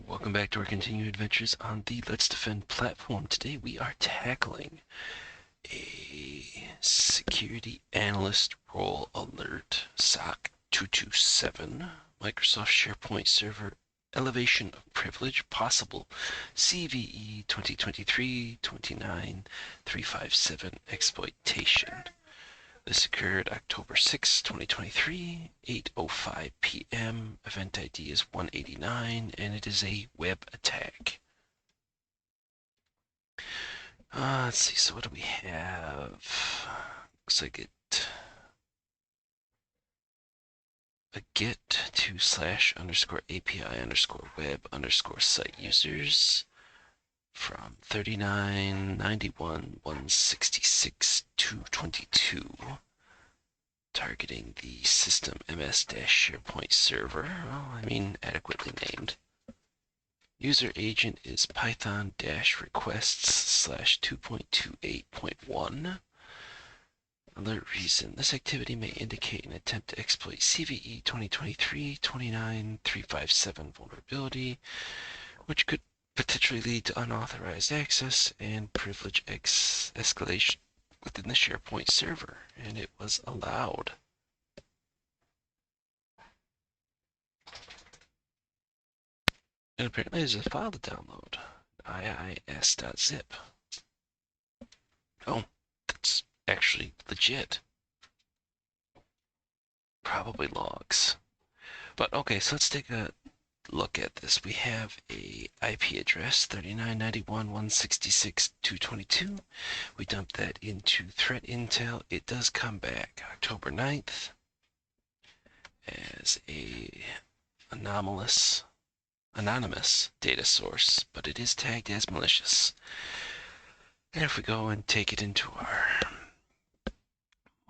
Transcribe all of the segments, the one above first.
Welcome back to our continued adventures on the Let's Defend platform. Today we are tackling a security analyst role alert, SOC227, Microsoft SharePoint Server elevation of privilege possible, CVE-2023-29357 Exploitation. This occurred October 6, 2023, 8:05 p.m. Event ID is 189, and it is a web attack. Let's see, so what do we have? Looks like a get to /API_web_site users from 3991.166.222, targeting the system MS-SharePointServer. Well, I mean, adequately named. User agent is python-requests/2.28.1. Alert reason: this activity may indicate an attempt to exploit CVE 2023-29357 vulnerability, which could potentially lead to unauthorized access and privilege escalation within the SharePoint server, and it was allowed. And apparently there's a file to download, iis.zip. Oh, that's actually legit. Probably logs. But okay, so let's take a look at this. We have a IP address, 3991.166.222. We dump that into threat intel. It does come back October 9th as a anonymous data source, but it is tagged as malicious. And if we go and take it into our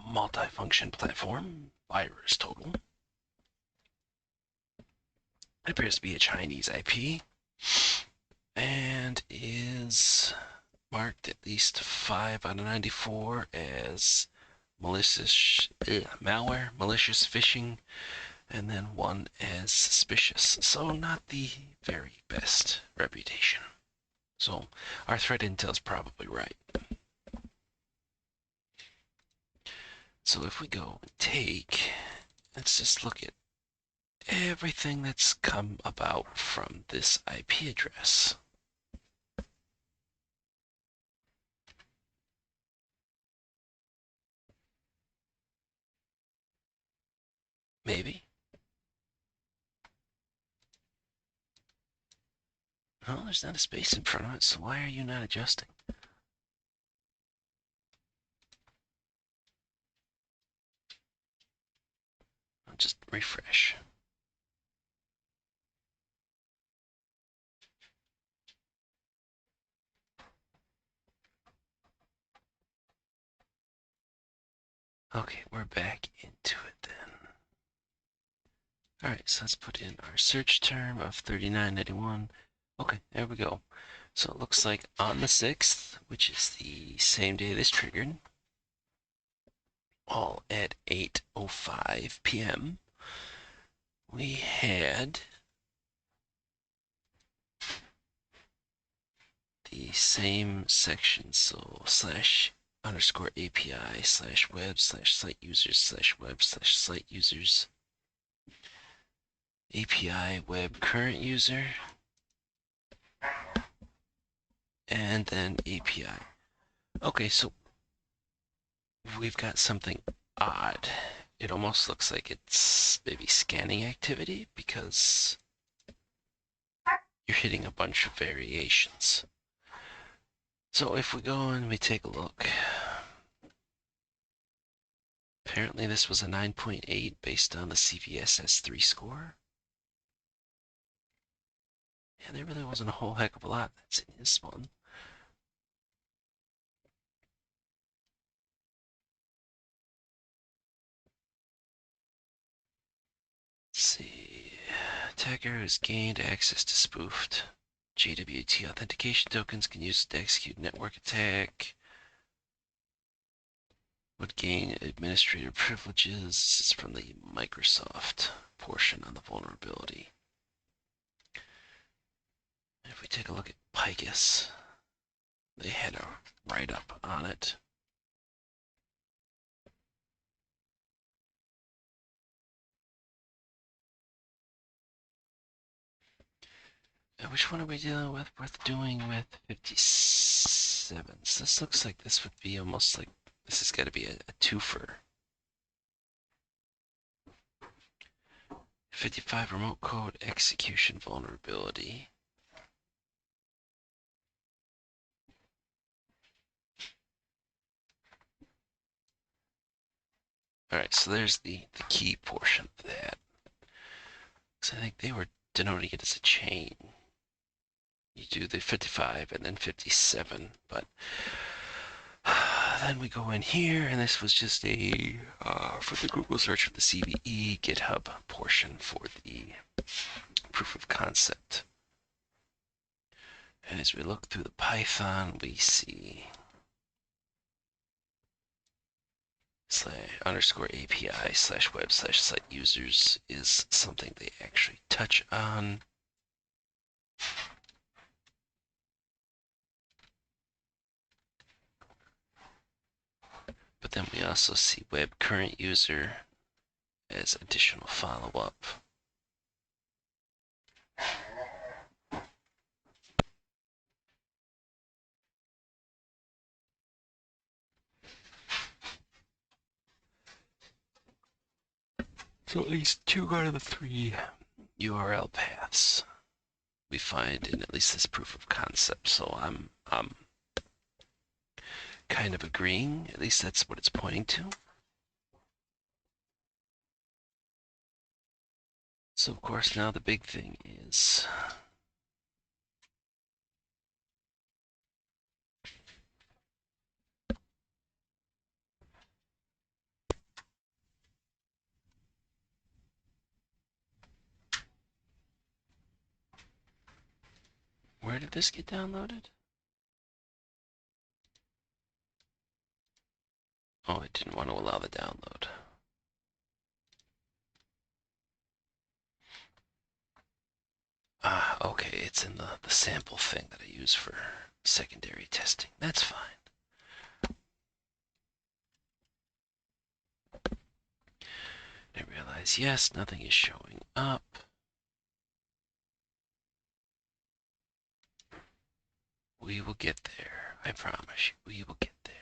multifunction platform, virus total, it appears to be a Chinese IP and is marked at least 5 out of 94 as malicious malware, malicious phishing, and then 1 as suspicious. So not the very best reputation. So our threat intel is probably right. So if we go and let's just look at everything that's come about from this IP address. Maybe. Oh, there's not a space in front of it, so why are you not adjusting? I'll just refresh. Okay, we're back into it then. All right, so let's put in our search term of 3991. Okay, there we go. So it looks like on the 6th, which is the same day this triggered, all at 8:05 p.m., we had the same section, so /API/web/site users/web/site users, API web current user, and then API. Okay, so we've got something odd. It almost looks like it's maybe scanning activity because you're hitting a bunch of variations. So if we go and we take a look, apparently this was a 9.8 based on the CVSS3 score. And there really wasn't a whole heck of a lot that's in this one. Let's see. Attacker has gained access to spoofed JWT authentication tokens, can use it to execute network attack. Would gain administrator privileges. This is from the Microsoft portion on the vulnerability. take a look at Picus. They had a write-up on it. Which one are we dealing with? We're doing with 57. So this looks like this would be almost like, this has got to be a twofer. 55 remote code execution vulnerability. All right, so there's the key portion of that. So I think they were denoting it as a chain. You do the 55 and then 57, but then we go in here, and this was just a for the Google search for the CVE GitHub portion for the proof of concept. And as we look through the Python, we see _API /web /site users is something they actually touch on. But then we also see web current user as additional follow-up. So at least 2 out of the 3 URL paths we find in at least this proof of concept. So I'm kind of agreeing, at least that's what it's pointing to. So of course now the big thing is where did this get downloaded? Oh, it didn't want to allow the download. Ah, okay, it's in the sample thing that I use for secondary testing. That's fine. I realize, yes, nothing is showing up. We will get there. I promise you, we will get there.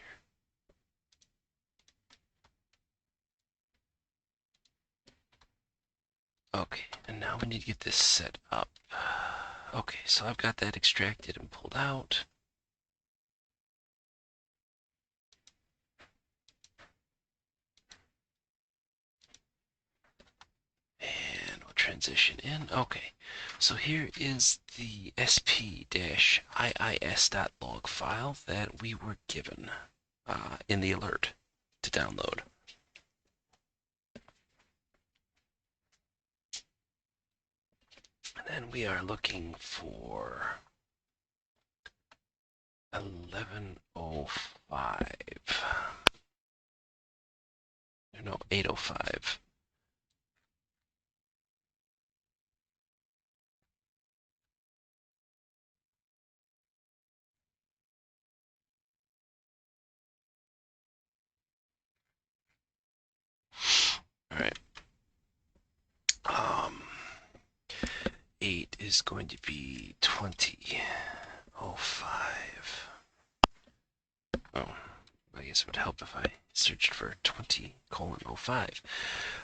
Okay, and now we need to get this set up. Okay, so I've got that extracted and pulled out. And we'll transition in. Okay, so here is the sp-iis.log file that we were given in the alert to download. And then we are looking for 1105. No, 805. All right. 8 is going to be 2005. Oh, I guess it would help if I searched for 20:05.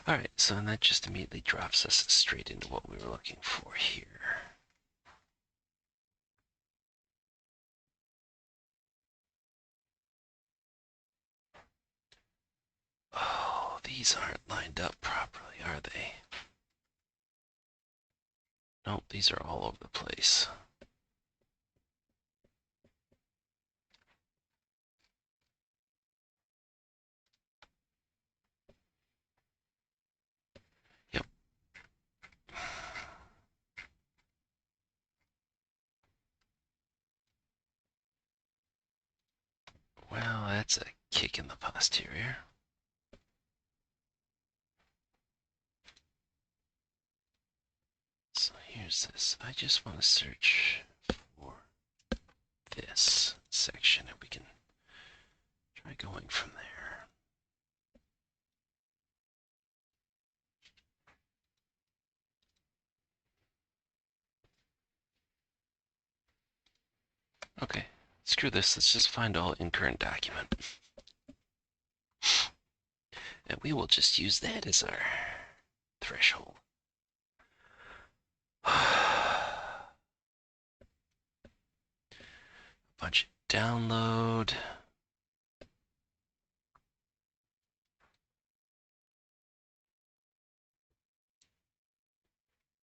All right, so and that just immediately drops us straight into what we were looking for here. Oh, these aren't lined up properly, are they? Nope, these are all over the place. Yep. Well, that's a kick in the posterior. So here's this. I just want to search for this section and we can try going from there. Okay, screw this. Let's just find all in current document. And we will just use that as our threshold. Budget download.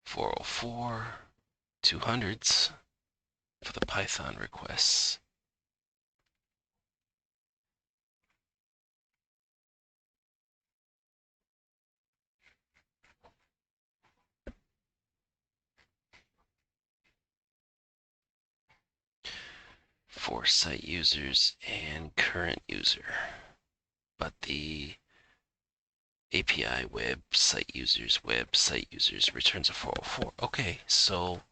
.404, 200s for the Python requests. For site users and current user, but the API web site users returns a 404. Okay, so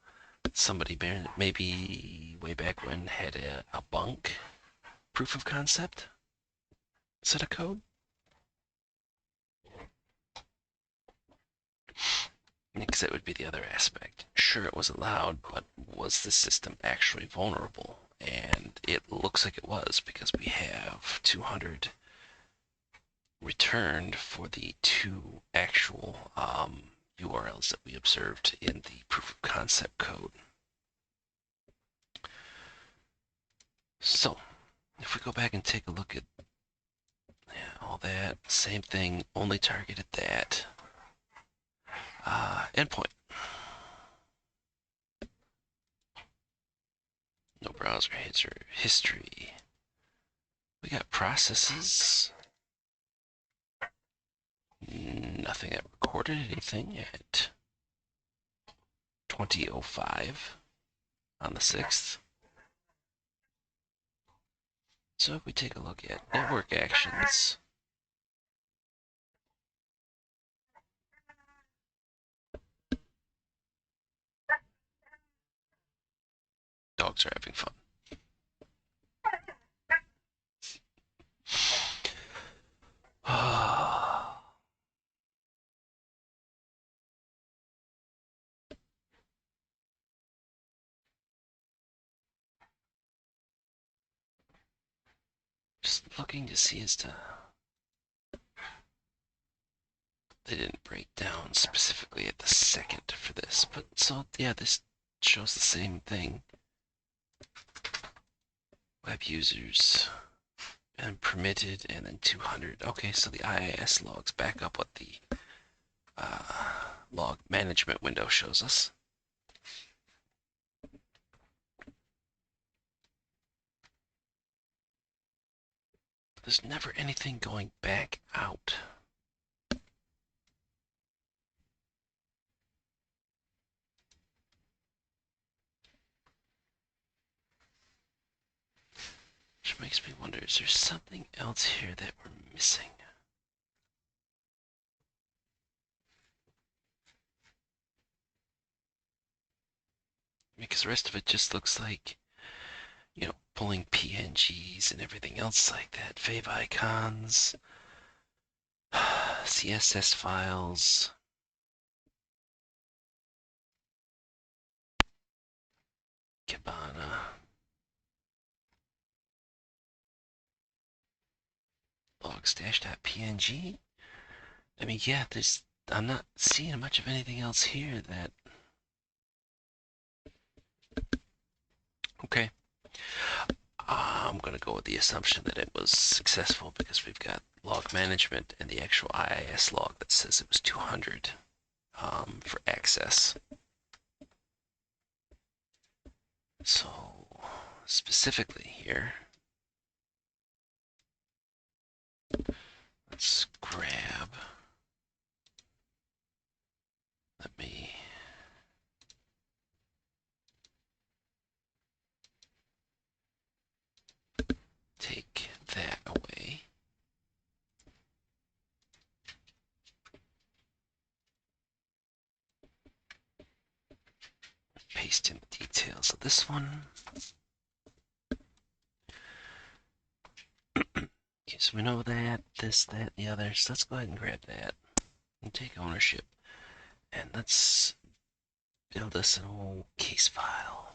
somebody maybe way back when had a bunk proof of concept set of code. Because that would be the other aspect. Sure, it was allowed, but was the system actually vulnerable? And it looks like it was, because we have 200 returned for the two actual URLs that we observed in the proof of concept code. So, if we go back and take a look at all that, same thing, only targeted that. Endpoint. No browser history. We got processes. Nothing that recorded anything at 20:05 on the 6th. So if we take a look at network actions, dogs are having fun. Just looking to see as to... They didn't break down specifically at the second for this, but so yeah, this shows the same thing. Web users and permitted, and then 200. Okay, so the IIS logs back up what the log management window shows us. There's never anything going back out. Which makes me wonder, is there something else here that we're missing? Because the rest of it just looks like, you know, pulling PNGs and everything else like that. Fav icons, CSS files. Kibana. Logstash.png. I mean, yeah, I'm not seeing much of anything else here that... Okay. I'm going to go with the assumption that it was successful because we've got log management and the actual IIS log that says it was 200 for access. So, specifically here, let's grab... Let me... take that away. Paste in the details of this one. So we know that, this, that, and the other. So let's go ahead and grab that and take ownership. And let's build us an old case file.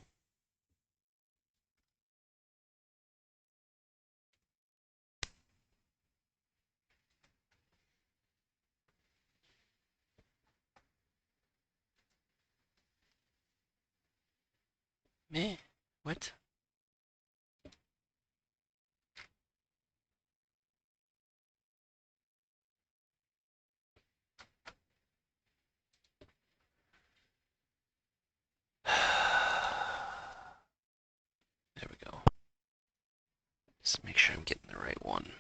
Meh? What? There we go. Just make sure I'm getting the right one.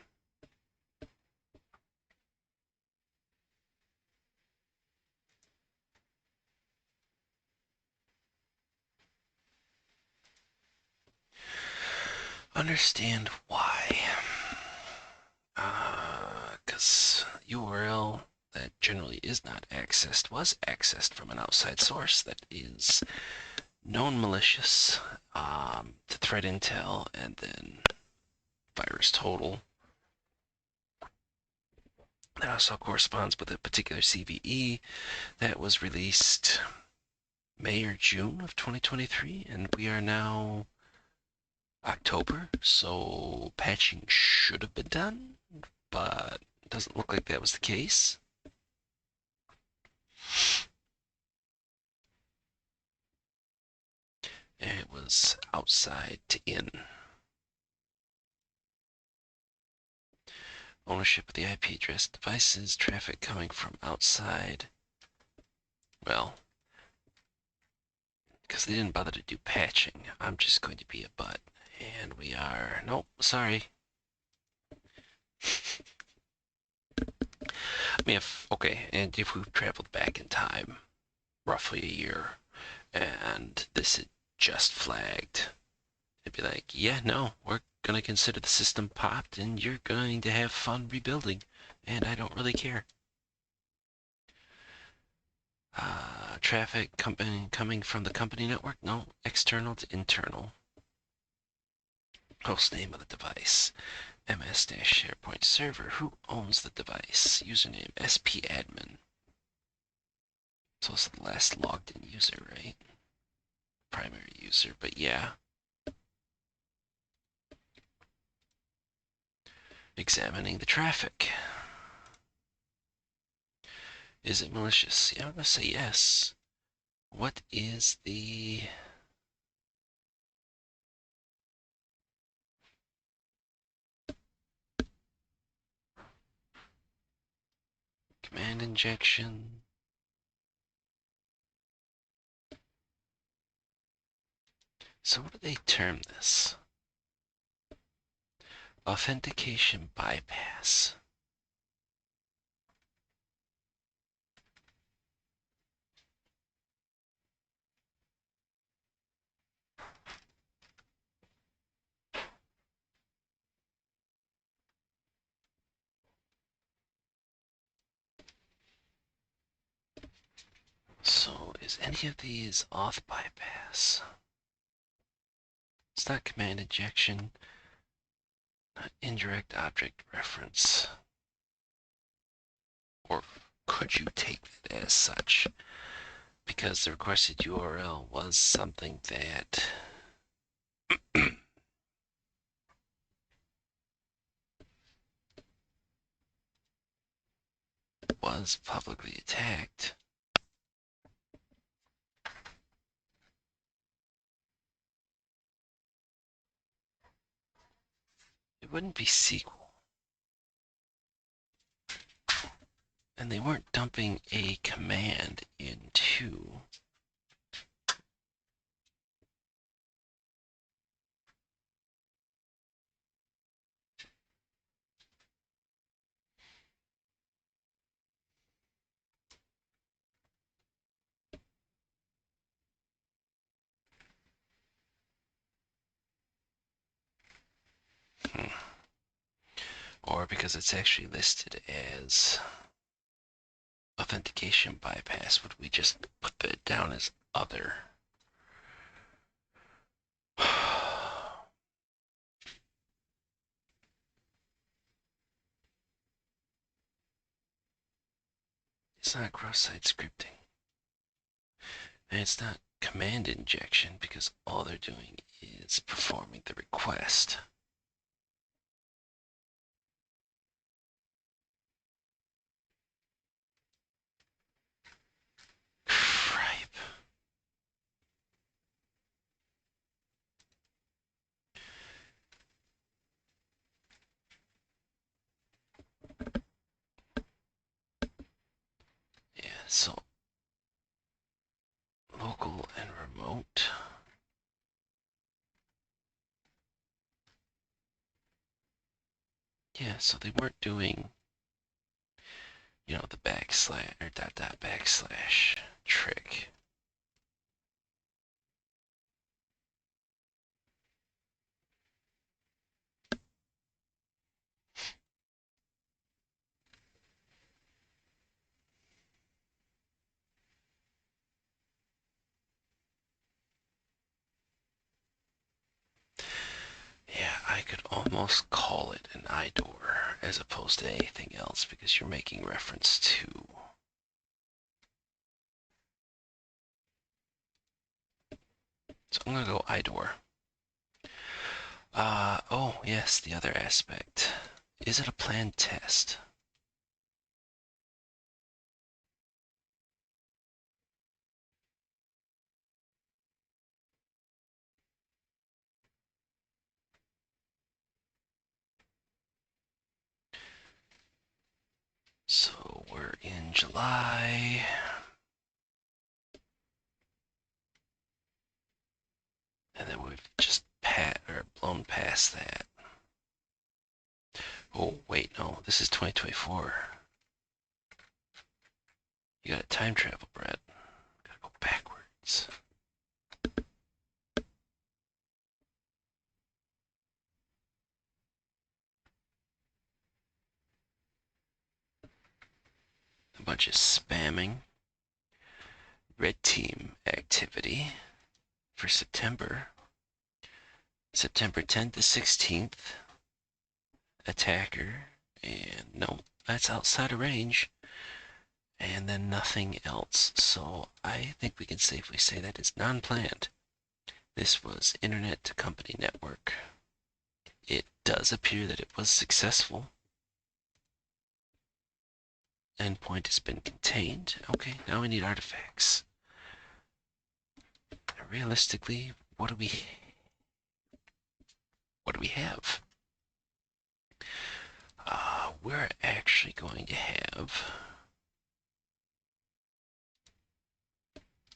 Understand why. Because URL that generally is not accessed was accessed from an outside source that is known malicious to threat intel and then virus total. That also corresponds with a particular CVE that was released May or June of 2023, and we are now October, so patching should have been done, but it doesn't look like that was the case. It was outside to in. Ownership of the IP address, devices, traffic coming from outside. Well, because they didn't bother to do patching, I'm just going to be a butt. And we are, nope, sorry. I mean, and if we've traveled back in time, roughly a year, and this had just flagged, it'd be like, yeah, no, we're going to consider the system popped and you're going to have fun rebuilding, and I don't really care. Traffic coming from the company network? No, external to internal. Host name of the device. MS-SharePointServer. Who owns the device? Username SPAdmin. So it's the last logged in user, right? Primary user, but yeah. Examining the traffic. Is it malicious? Yeah, I'm gonna say yes. What is the command injection? So what do they term this? Authentication bypass. So is any of these auth bypass? It's not command injection, not indirect object reference. Or could you take it as such? Because the requested URL was something that was publicly attacked. It wouldn't be SQL. And they weren't dumping a command into or because it's actually listed as authentication bypass, would we just put that down as other? It's not cross-site scripting. And it's not command injection because all they're doing is performing the request. Cripe. Yeah, so local and remote. Yeah, so they weren't doing, the backslash or dot backslash trick. Yeah, I could almost call it an IDOR as opposed to anything else because you're making reference to. So I'm going to go IDOR. Oh, yes, the other aspect. Is it a planned test? So we're in July. And then we've just blown past that. Oh, wait, no, this is 2024. You gotta time travel, Brett. Gotta go backwards. A bunch of spamming. Red team activity for September 10th to 16th. Attacker, and no, that's outside of range. And then nothing else. So I think we can safely say that is non-planned. This was internet to company network. It does appear that it was successful. Endpoint has been contained. Okay, now we need artifacts. Realistically, what do we have? We're actually going to have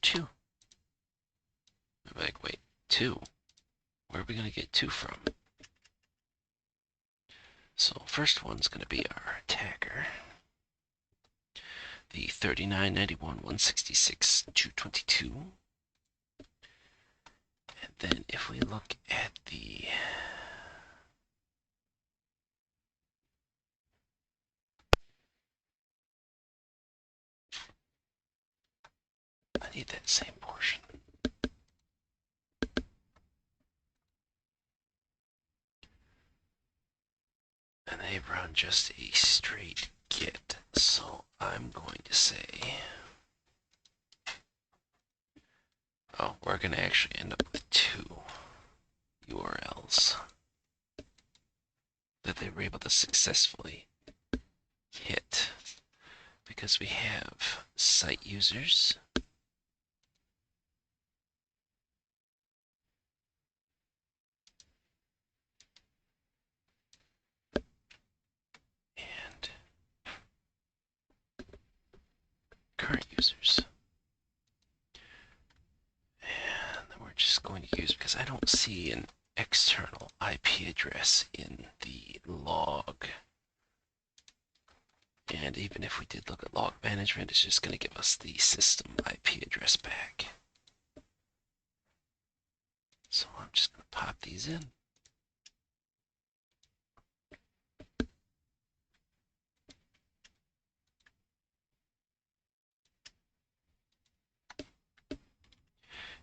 2. I'm like, wait, 2? Where are we going to get 2 from? So first one's going to be our attacker. The 3991-166-222. And then if we look at the I need that same portion. And they run just a straight get. So I'm going to say, oh, we're going to actually end up with 2 URLs that they were able to successfully hit because we have site users and current users. And then we're just going to use, because I don't see an external IP address in the log. And even if we did look at log management, it's just going to give us the system IP address back. So I'm just going to pop these in.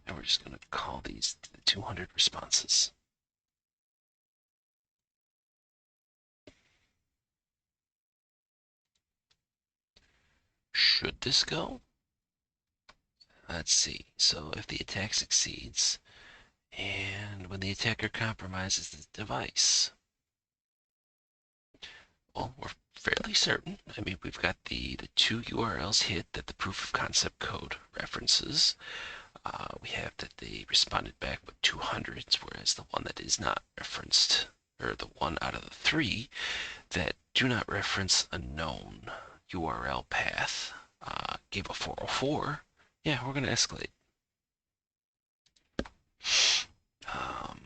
And we're just going to call these the 200 responses. Should this go? Let's see. So if the attack succeeds, and when the attacker compromises the device, well, we're fairly certain. I mean, we've got the two URLs hit that the proof of concept code references. We have that they responded back with 200s, whereas the one that is not referenced, or the one out of the three that do not reference a known URL path, gave a 404. Yeah, we're going to escalate. Um,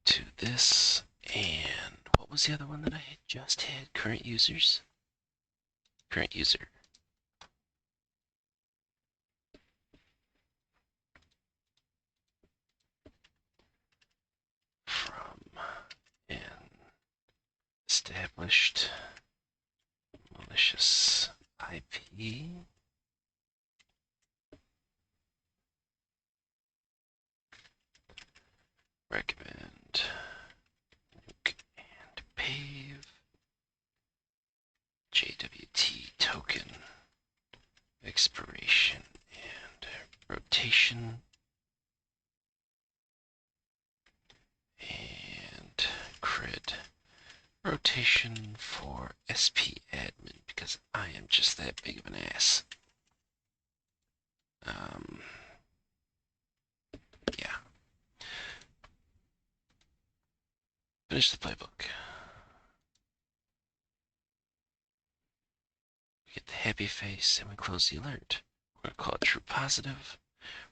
to this, and what was the other one that I had just had? Current users? Current user. From an established malicious IP. Recommend nuke and pave JWT token expiration and rotation and cred rotation for SP admin because I am just that big of an ass. Yeah. Finish the playbook. We get the happy face and we close the alert. We're going to call it true positive.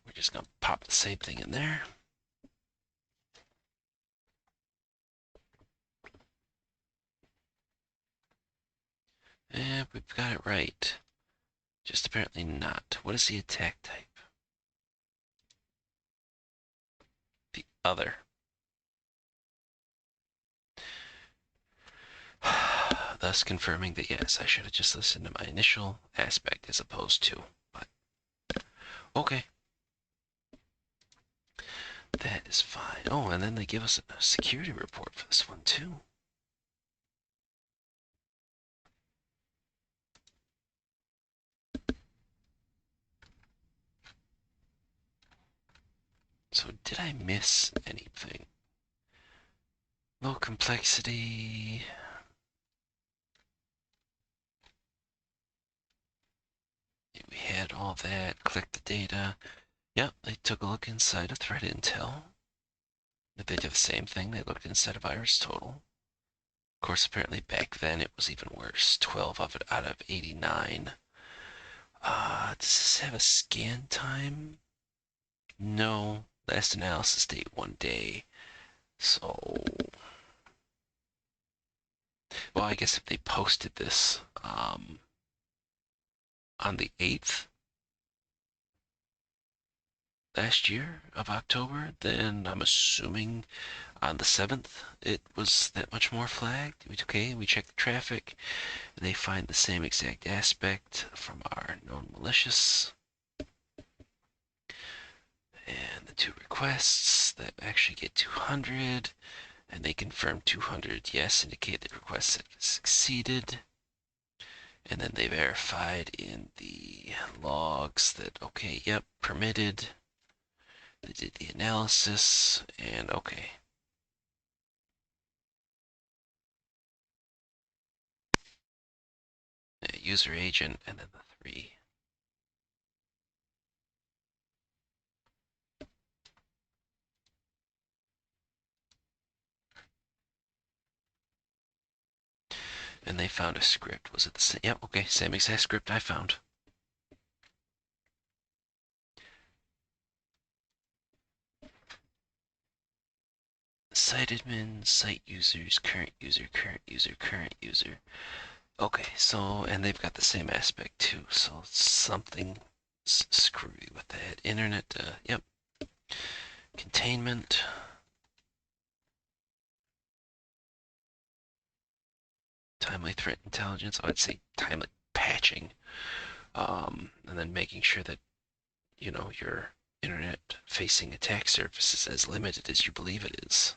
We're just going to pop the same thing in there. And we've got it right. Just apparently not. What is the attack type? The other. Thus confirming that yes, I should have just listened to my initial aspect as opposed to, but okay. That is fine. Oh, and then they give us a security report for this one too. So did I miss anything? Low complexity. We had all that. Click the data. Yep, they took a look inside of threat intel. They did the same thing. They looked inside of Iris Total. Of course, apparently back then it was even worse. 12 of it out of 89. Does this have a scan time? No. Last analysis date 1 day. So, well, I guess if they posted this on the 8th last year of October, then I'm assuming on the 7th it was that much more flagged. Okay, we check the traffic. They find the same exact aspect from our known malicious. And the two requests that actually get 200, and they confirm 200, yes, indicate the request have succeeded. And then they verified in the logs that, okay, yep, permitted. They did the analysis, and okay. User agent, and then the three. And they found a script. Was it the same? Yep, okay, same exact script I found. Site admin, site users, current user, current user, current user. Okay, so, and they've got the same aspect too, so something screwy with that. Internet, yep. Containment. Timely threat intelligence. I'd say timely patching, and then making sure that, your internet-facing attack surface is as limited as you believe it is.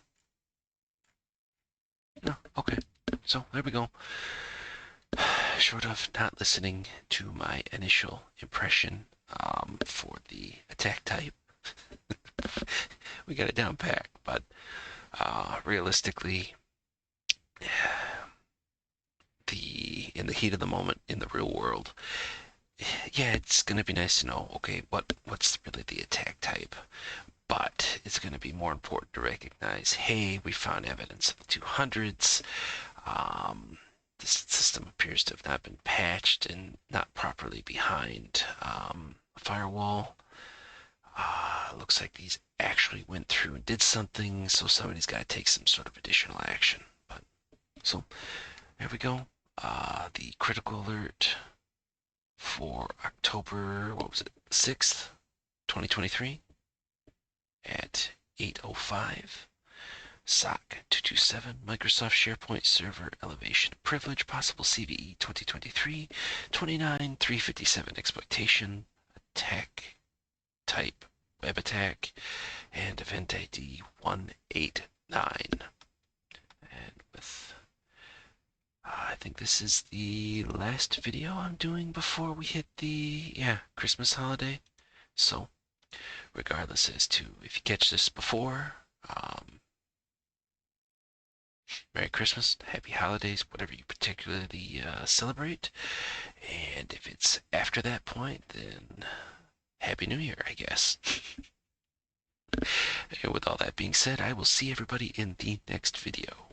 No, okay. So there we go. Short of not listening to my initial impression for the attack type, we got it down pat, but realistically, in the heat of the moment in the real world, yeah, it's gonna be nice to know, okay, what's really the attack type, but it's gonna be more important to recognize, hey, we found evidence of the 200s. This system appears to have not been patched and not properly behind a firewall. Looks like these actually went through and did something, so somebody's got to take some sort of additional action. But so there we go. The critical alert for October, what was it, 6th, 2023 at 8:05. SOC227 Microsoft SharePoint Server Elevation Privilege, possible CVE 2023-29357 Exploitation, attack type web attack, and EventID 189. And with, I think this is the last video I'm doing before we hit the, Christmas holiday. So regardless as to if you catch this before, Merry Christmas, Happy Holidays, whatever you particularly celebrate. And if it's after that point, then Happy New Year, I guess. And with all that being said, I will see everybody in the next video.